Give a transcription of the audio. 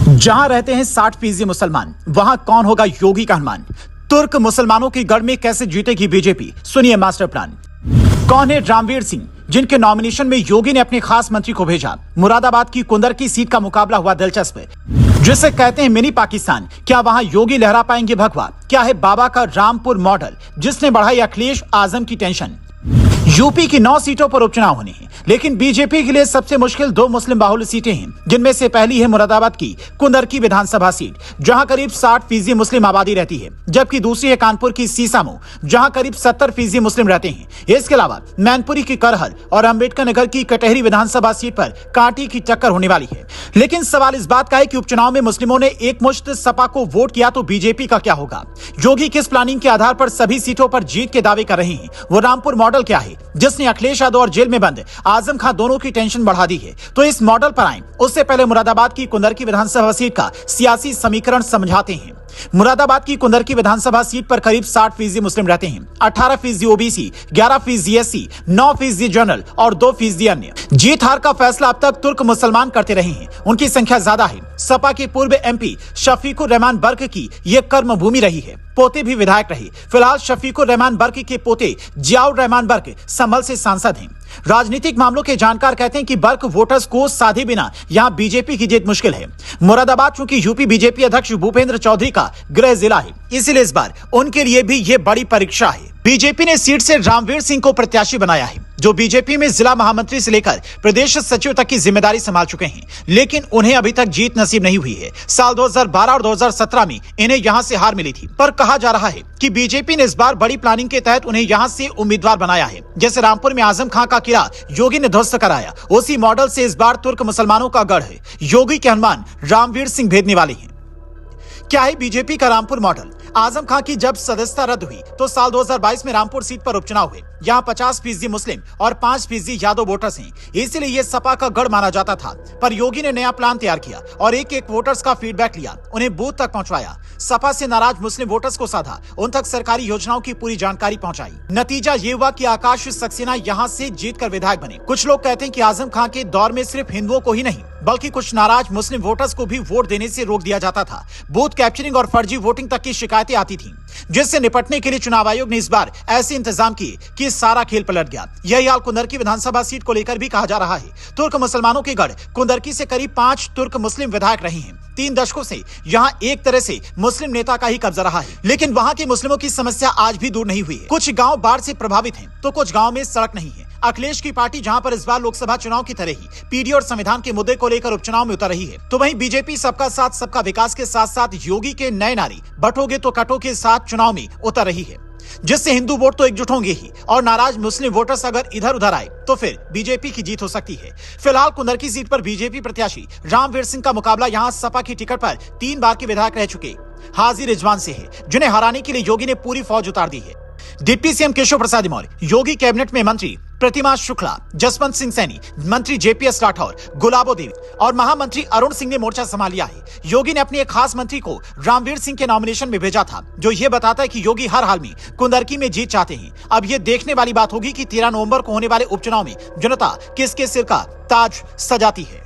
जहां रहते हैं 60% मुसलमान, वहां कौन होगा योगी का हनुमान? तुर्क मुसलमानों की गढ़ में कैसे जीतेगी बीजेपी? सुनिए मास्टर प्लान। कौन है रामवीर सिंह, जिनके नॉमिनेशन में योगी ने अपने खास मंत्री को भेजा? मुरादाबाद की कुंदर की सीट का मुकाबला हुआ दिलचस्प, जिसे कहते हैं मिनी पाकिस्तान। क्या वहां योगी लहरा पाएंगे भगवा? क्या है बाबा का रामपुर मॉडल, जिसने बढ़ाई अखिलेश आजम की टेंशन? यूपी की 9 सीटों पर उपचुनाव होने हैं, लेकिन बीजेपी के लिए सबसे मुश्किल 2 मुस्लिम बाहुल्य सीटें हैं, जिनमें से पहली है मुरादाबाद की कुंदर की विधानसभा सीट, जहां करीब 60% मुस्लिम आबादी रहती है, जबकि दूसरी है कानपुर की सीसामऊ, जहां करीब 70% मुस्लिम रहते हैं। इसके अलावा मैनपुरी की करहल और अम्बेडकर नगर की कटहरी विधानसभा सीट पर कांटे की टक्कर होने वाली है। लेकिन सवाल इस बात का है कि उपचुनाव में मुस्लिमों ने एकमुश्त सपा को वोट किया तो बीजेपी का क्या होगा? योगी किस प्लानिंग के आधार पर सभी सीटों पर जीत के दावे कर रहे हैं? वो रामपुर मॉडल क्या है, जिसने अखिलेश यादव और जेल में बंद आजम खान दोनों की टेंशन बढ़ा दी है? तो इस मॉडल पर आए उससे पहले मुरादाबाद की कुंदर की विधानसभा सीट का सियासी समीकरण समझाते हैं। मुरादाबाद की कुंदर की विधानसभा सीट पर करीब 60% मुस्लिम रहते हैं, 18% ओबीसी, 11% एससी, 9% जनरल और 2% अन्य। जीत हार का फैसला अब तक तुर्क मुसलमान करते रहे हैं, उनकी संख्या ज्यादा है। सपा के पूर्व एमपी शफीकुर रहमान बर्क की ये कर्म भूमि रही है, पोते भी विधायक रहे। फिलहाल शफीकुर रहमान बर्क के पोते जियाउर रहमान बर्क संभल से सांसद हैं। राजनीतिक मामलों के जानकार कहते हैं कि बर्क वोटर्स को साधे बिना यहां बीजेपी की जीत मुश्किल है। मुरादाबाद चूंकि यूपी बीजेपी अध्यक्ष भूपेंद्र चौधरी का गृह जिला है, इसलिए इस बार उनके लिए भी ये बड़ी परीक्षा है। बीजेपी ने सीट से रामवीर सिंह को प्रत्याशी बनाया है, जो बीजेपी में जिला महामंत्री से लेकर प्रदेश सचिव तक की जिम्मेदारी संभाल चुके हैं, लेकिन उन्हें अभी तक जीत नसीब नहीं हुई है। साल 2012 और 2017 में इन्हें यहां से हार मिली थी, पर कहा जा रहा है कि बीजेपी ने इस बार बड़ी प्लानिंग के तहत उन्हें यहां से उम्मीदवार बनाया है। जैसे रामपुर में आजम खान का किला योगी ने ध्वस्त कराया, उसी मॉडल से इस बार तुर्क मुसलमानों का गढ़ है। योगी के हनुमान रामवीर सिंह भेदने वाले हैं। क्या है बीजेपी का रामपुर मॉडल? आजम खान की जब सदस्यता रद्द हुई तो साल 2022 में रामपुर सीट पर उपचुनाव हुए। यहाँ 50% मुस्लिम और 5% यादव वोटर्स हैं, इसलिए ये सपा का गढ़ माना जाता था। पर योगी ने नया प्लान तैयार किया और एक वोटर्स का फीडबैक लिया, उन्हें बूथ तक पहुंचवाया। सपा से नाराज मुस्लिम वोटर्स को साधा, उन तक सरकारी योजनाओं की पूरी जानकारी पहुंचाई। नतीजा ये हुआ कि आकाश सक्सेना यहाँ से जीतकर विधायक बने। कुछ लोग कहते हैं कि आजम खान के दौर में सिर्फ हिंदुओं को ही नहीं, बल्कि कुछ नाराज मुस्लिम वोटर्स को भी वोट देने से रोक दिया जाता था। बूथ कैप्चरिंग और फर्जी वोटिंग तक की शिकायतें आती थीं, जिससे निपटने के लिए चुनाव आयोग ने इस बार ऐसे इंतजाम किए कि सारा खेल पलट गया। यही हाल कुंदर की विधानसभा सीट को लेकर भी कहा जा रहा है। तुर्क मुसलमानों के गढ़ कुंदरकी से करीब 5 तुर्क मुस्लिम विधायक रहे हैं। 3 दशकों से यहाँ एक तरह से मुस्लिम नेता का ही कब्जा रहा है, लेकिन वहाँ के मुस्लिमों की समस्या आज भी दूर नहीं हुई है। कुछ गाँव बाढ़ से प्रभावित हैं, तो कुछ गाँव में सड़क नहीं है। अखिलेश की पार्टी जहां पर इस बार लोकसभा चुनाव की तरह ही पीडी और संविधान के मुद्दे को लेकर उपचुनाव में उतर रही है, तो वहीं बीजेपी सबका साथ सबका विकास के साथ साथ योगी के नए नारे बटोगे तो कटो के साथ चुनाव में उतर रही है, जिससे हिंदू वोट तो एकजुट होंगे ही, और नाराज मुस्लिम वोटर्स अगर इधर उधर आए तो फिर बीजेपी की जीत हो सकती है। फिलहाल कुंदर की सीट पर बीजेपी प्रत्याशी रामवीर सिंह का मुकाबला यहाँ सपा की टिकट पर 3 बार के विधायक रह चुके हाजिर रिजवान से है, जिन्हें हराने के लिए योगी ने पूरी फौज उतार दी है। डिप्टी सीएम केशव प्रसाद मौर्य, योगी कैबिनेट में मंत्री प्रतिमा शुक्ला, जसवंत सिंह सैनी, मंत्री जेपीएस राठौर, गुलाबो देवी और महामंत्री अरुण सिंह ने मोर्चा संभाल लिया है। योगी ने अपने एक खास मंत्री को रामवीर सिंह के नॉमिनेशन में भेजा था, जो ये बताता है कि योगी हर हाल में कुंदरकी में जीत चाहते हैं। अब ये देखने वाली बात होगी कि 13 नवंबर को होने वाले उपचुनाव में जनता किसके सिर का ताज सजाती है।